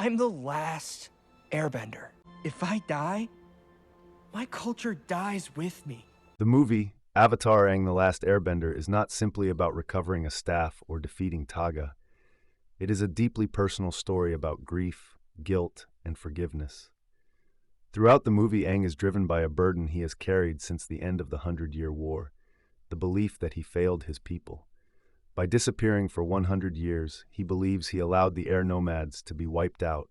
I'm the last Airbender. If I die, my culture dies with me. The movie, Avatar Aang the Last Airbender, is not simply about recovering a staff or defeating Taga. It is a deeply personal story about grief, guilt, and forgiveness. Throughout the movie, Aang is driven by a burden he has carried since the end of the 100-Year War, the belief that he failed his people. By disappearing for 100 years, he believes he allowed the air nomads to be wiped out,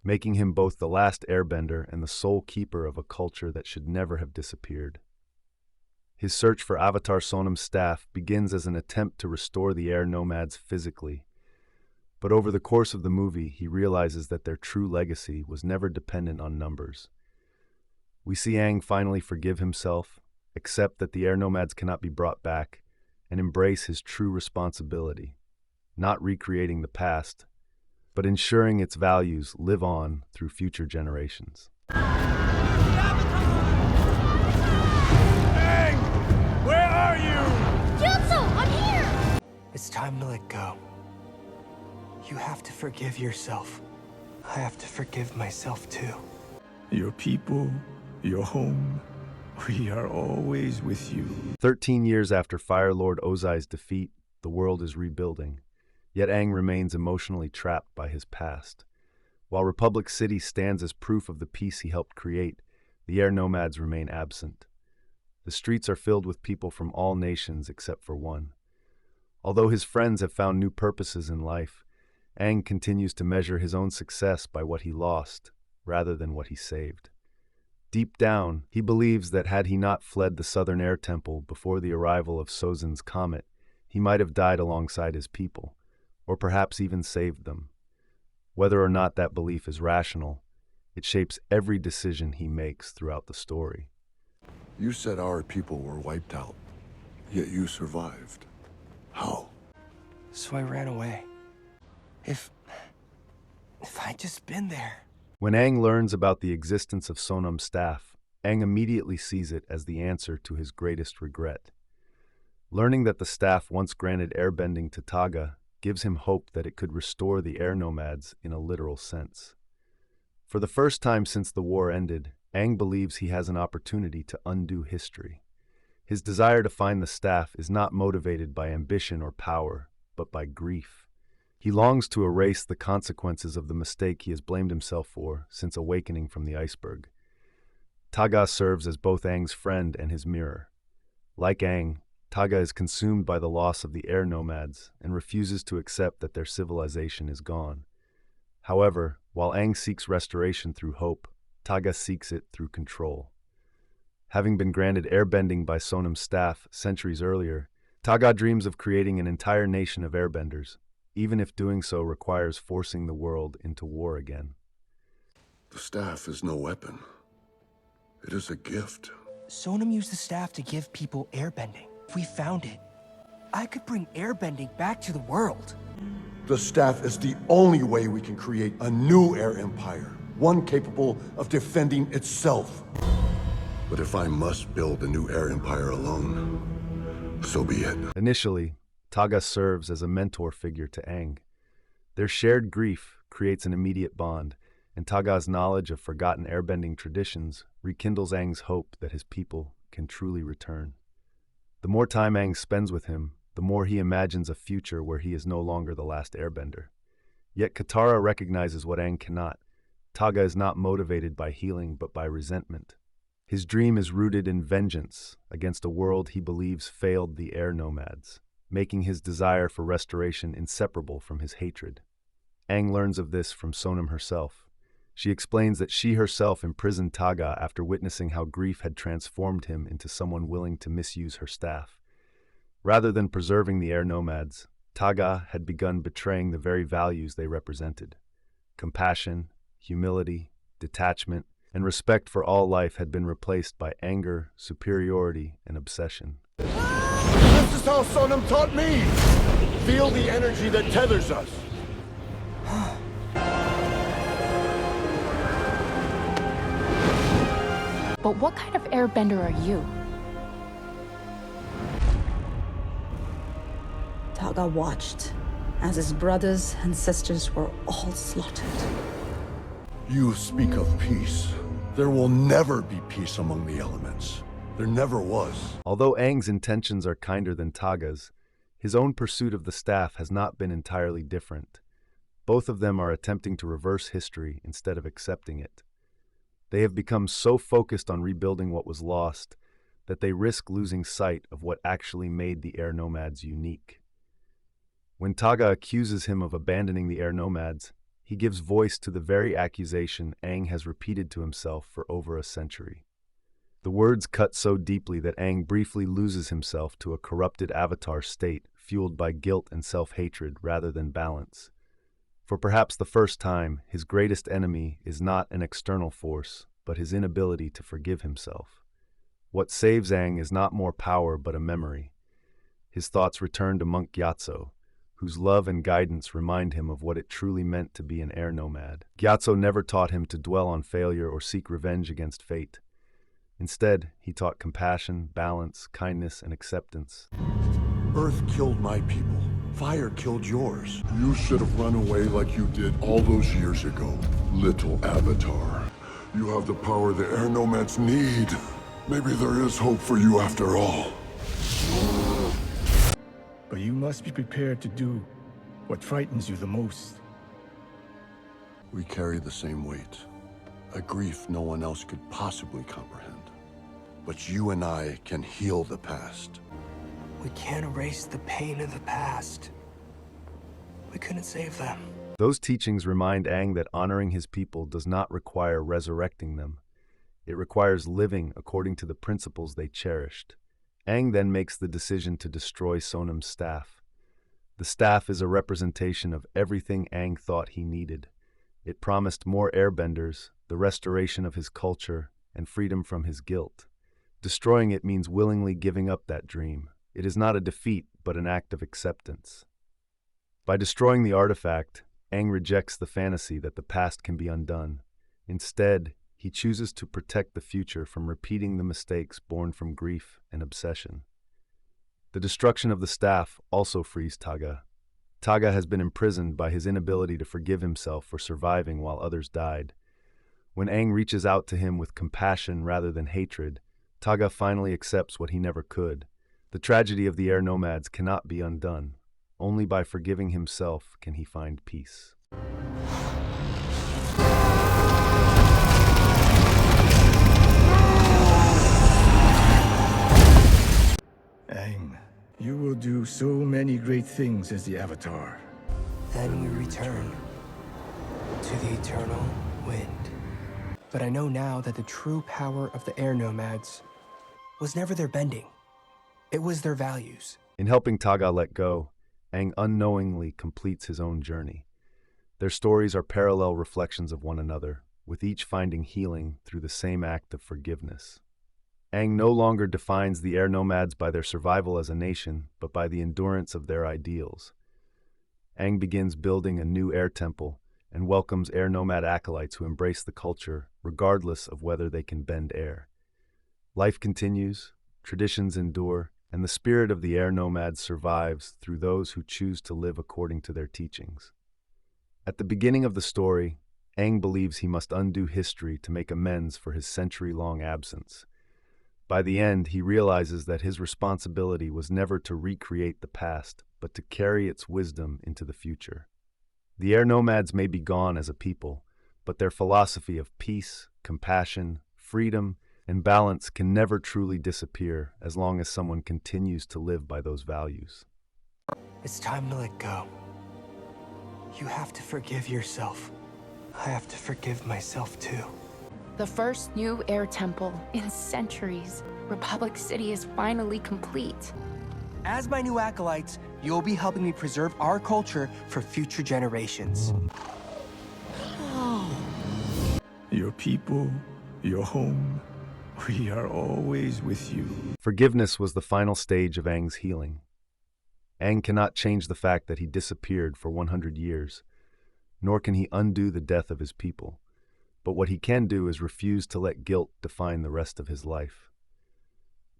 making him both the last airbender and the sole keeper of a culture that should never have disappeared. His search for Avatar Sonam's staff begins as an attempt to restore the air nomads physically. But over the course of the movie, he realizes that their true legacy was never dependent on numbers. We see Aang finally forgive himself, accept that the air nomads cannot be brought back, and embrace his true responsibility, not recreating the past, but ensuring its values live on through future generations. Aang! Where are you? Jutsu, I'm here! It's time to let go. You have to forgive yourself. I have to forgive myself too. Your people, your home, we are always with you. 13 years after Fire Lord Ozai's defeat, the world is rebuilding. Yet Aang remains emotionally trapped by his past. While Republic City stands as proof of the peace he helped create, the air nomads remain absent. The streets are filled with people from all nations except for one. Although his friends have found new purposes in life, Aang continues to measure his own success by what he lost, rather than what he saved. Deep down, he believes that had he not fled the Southern Air Temple before the arrival of Sozin's comet, he might have died alongside his people, or perhaps even saved them. Whether or not that belief is rational, it shapes every decision he makes throughout the story. You said our people were wiped out, yet you survived. How? So I ran away. If I'd just been there. When Aang learns about the existence of Sonam's staff, Aang immediately sees it as the answer to his greatest regret. Learning that the staff once granted airbending to Taga gives him hope that it could restore the air nomads in a literal sense. For the first time since the war ended, Aang believes he has an opportunity to undo history. His desire to find the staff is not motivated by ambition or power, but by grief. He longs to erase the consequences of the mistake he has blamed himself for since awakening from the iceberg. Taga serves as both Aang's friend and his mirror. Like Aang, Taga is consumed by the loss of the air nomads and refuses to accept that their civilization is gone. However, while Aang seeks restoration through hope, Taga seeks it through control. Having been granted airbending by Sonam's staff centuries earlier, Taga dreams of creating an entire nation of airbenders, even if doing so requires forcing the world into war again. The staff is no weapon. It is a gift. Sonam used the staff to give people airbending. If we found it, I could bring airbending back to the world. The staff is the only way we can create a new air empire, one capable of defending itself. But if I must build a new air empire alone, so be it. Initially, Taga serves as a mentor figure to Aang. Their shared grief creates an immediate bond, and Taga's knowledge of forgotten airbending traditions rekindles Aang's hope that his people can truly return. The more time Aang spends with him, the more he imagines a future where he is no longer the last airbender. Yet Katara recognizes what Aang cannot. Taga is not motivated by healing but by resentment. His dream is rooted in vengeance against a world he believes failed the air nomads, making his desire for restoration inseparable from his hatred. Aang learns of this from Sonam herself. She explains that she herself imprisoned Taga after witnessing how grief had transformed him into someone willing to misuse her staff. Rather than preserving the air nomads, Taga had begun betraying the very values they represented. Compassion, humility, detachment, and respect for all life had been replaced by anger, superiority, and obsession. This is how Sonam taught me! Feel the energy that tethers us. But what kind of airbender are you? Taga watched as his brothers and sisters were all slaughtered. You speak of peace. There will never be peace among the elements. There never was. Although Aang's intentions are kinder than Taga's, his own pursuit of the staff has not been entirely different. Both of them are attempting to reverse history instead of accepting it. They have become so focused on rebuilding what was lost that they risk losing sight of what actually made the air nomads unique. When Taga accuses him of abandoning the air nomads, he gives voice to the very accusation Aang has repeated to himself for over a century. The words cut so deeply that Aang briefly loses himself to a corrupted avatar state fueled by guilt and self-hatred rather than balance. For perhaps the first time, his greatest enemy is not an external force, but his inability to forgive himself. What saves Aang is not more power but a memory. His thoughts return to Monk Gyatso, whose love and guidance remind him of what it truly meant to be an air nomad. Gyatso never taught him to dwell on failure or seek revenge against fate. Instead, he taught compassion, balance, kindness, and acceptance. Earth killed my people. Fire killed yours. You should have run away like you did all those years ago, little Avatar. You have the power the air nomads need. Maybe there is hope for you after all. But you must be prepared to do what frightens you the most. We carry the same weight. A grief no one else could possibly comprehend. But you and I can heal the past. We can't erase the pain of the past. We couldn't save them. Those teachings remind Aang that honoring his people does not require resurrecting them. It requires living according to the principles they cherished. Aang then makes the decision to destroy Sonam's staff. The staff is a representation of everything Aang thought he needed. It promised more airbenders, the restoration of his culture, and freedom from his guilt. Destroying it means willingly giving up that dream. It is not a defeat, but an act of acceptance. By destroying the artifact, Aang rejects the fantasy that the past can be undone. Instead, he chooses to protect the future from repeating the mistakes born from grief and obsession. The destruction of the staff also frees Taga. Taga has been imprisoned by his inability to forgive himself for surviving while others died. When Aang reaches out to him with compassion rather than hatred, Taga finally accepts what he never could. The tragedy of the air nomads cannot be undone. Only by forgiving himself can he find peace. Aang, you will do so many great things as the Avatar. Then we return to the eternal wind. But I know now that the true power of the air nomads was never their bending. It was their values. In helping Taga let go, Aang unknowingly completes his own journey. Their stories are parallel reflections of one another, with each finding healing through the same act of forgiveness. Aang no longer defines the air nomads by their survival as a nation, but by the endurance of their ideals. Aang begins building a new air temple and welcomes air nomad acolytes who embrace the culture, regardless of whether they can bend air. Life continues, traditions endure, and the spirit of the air nomads survives through those who choose to live according to their teachings. At the beginning of the story, Aang believes he must undo history to make amends for his century-long absence. By the end, he realizes that his responsibility was never to recreate the past, but to carry its wisdom into the future. The air nomads may be gone as a people, but their philosophy of peace, compassion, freedom, and balance can never truly disappear as long as someone continues to live by those values. It's time to let go. You have to forgive yourself. I have to forgive myself too. The first new air temple in centuries. Republic City is finally complete. As my new acolytes, you'll be helping me preserve our culture for future generations. Your people, your home, we are always with you. Forgiveness was the final stage of Aang's healing. Aang cannot change the fact that he disappeared for 100 years, nor can he undo the death of his people. But what he can do is refuse to let guilt define the rest of his life.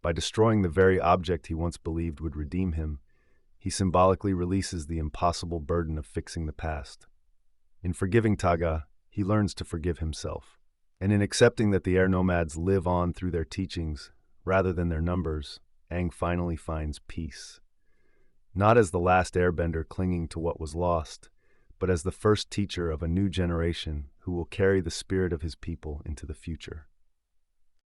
By destroying the very object he once believed would redeem him, he symbolically releases the impossible burden of fixing the past. In forgiving Taga, he learns to forgive himself. And in accepting that the air nomads live on through their teachings, rather than their numbers, Aang finally finds peace. Not as the last airbender clinging to what was lost, but as the first teacher of a new generation who will carry the spirit of his people into the future.